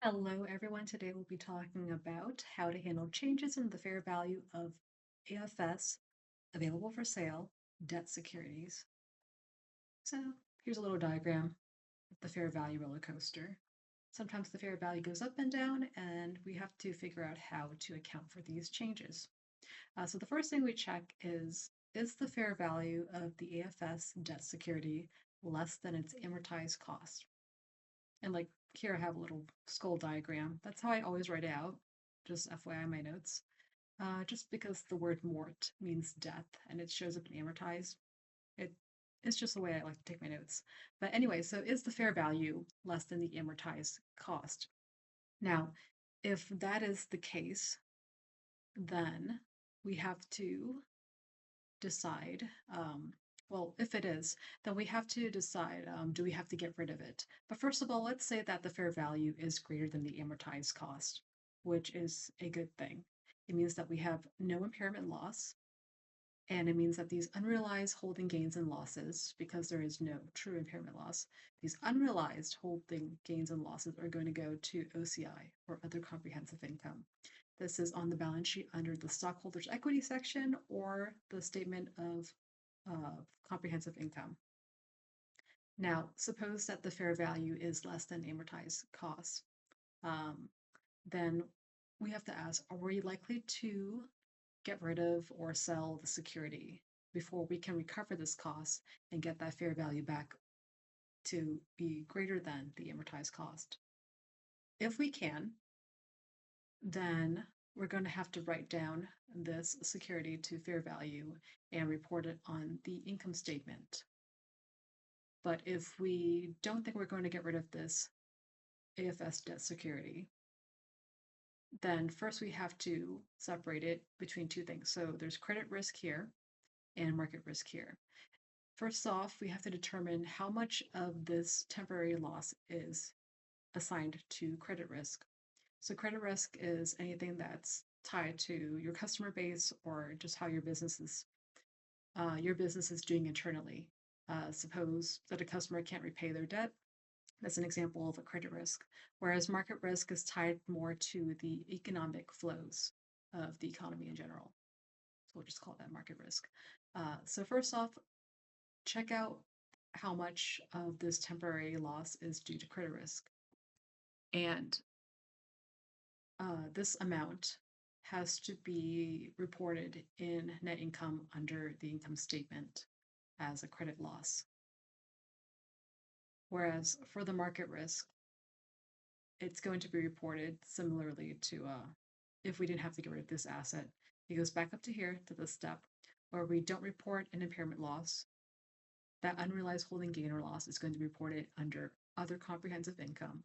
Hello, everyone. Today we'll be talking about how to handle changes in the fair value of AFS, available for sale, debt securities. So here's a little diagram of the fair value roller coaster. Sometimes the fair value goes up and down, and we have to figure out how to account for these changes. So the first thing we check is the fair value of the AFS debt security less than its amortized cost? And like here I have a little skull diagram. That's how I always write it out, just FYI my notes. Just because the word mort means death and it shows up in amortized. It it's just the way I like to take my notes. But anyway, so is the fair value less than the amortized cost? Now, if that is the case, then we have to decide. Well, if it is, then we have to decide, do we have to get rid of it? But first of all, let's say that the fair value is greater than the amortized cost, which is a good thing. It means that we have no impairment loss, and it means that these unrealized holding gains and losses, because there is no true impairment loss, these unrealized holding gains and losses are going to go to OCI, or other comprehensive income. This is on the balance sheet under the stockholders' equity section or the statement of comprehensive income. Now, suppose that the fair value is less than amortized cost. Um, then we have to ask, are we likely to get rid of or sell the security before we can recover this cost and get that fair value back to be greater than the amortized cost? If we can, then we're going to have to write down this security to fair value and report it on the income statement. But if we don't think we're going to get rid of this AFS debt security, then first we have to separate it between two things. So there's credit risk here and market risk here. First off, we have to determine how much of this temporary loss is assigned to credit risk. So credit risk is anything that's tied to your customer base or just how your business is doing internally. Suppose that a customer can't repay their debt. That's an example of a credit risk. Whereas market risk is tied more to the economic flows of the economy in general. So we'll just call that market risk. So first off, check out how much of this temporary loss is due to credit risk. And this amount has to be reported in net income under the income statement as a credit loss. Whereas for the market risk, it's going to be reported similarly to if we didn't have to get rid of this asset. It goes back up to here to this step where we don't report an impairment loss. That unrealized holding gain or loss is going to be reported under other comprehensive income,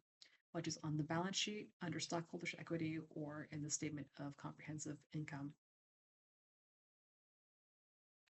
which is on the balance sheet under stockholders' equity or in the statement of comprehensive income.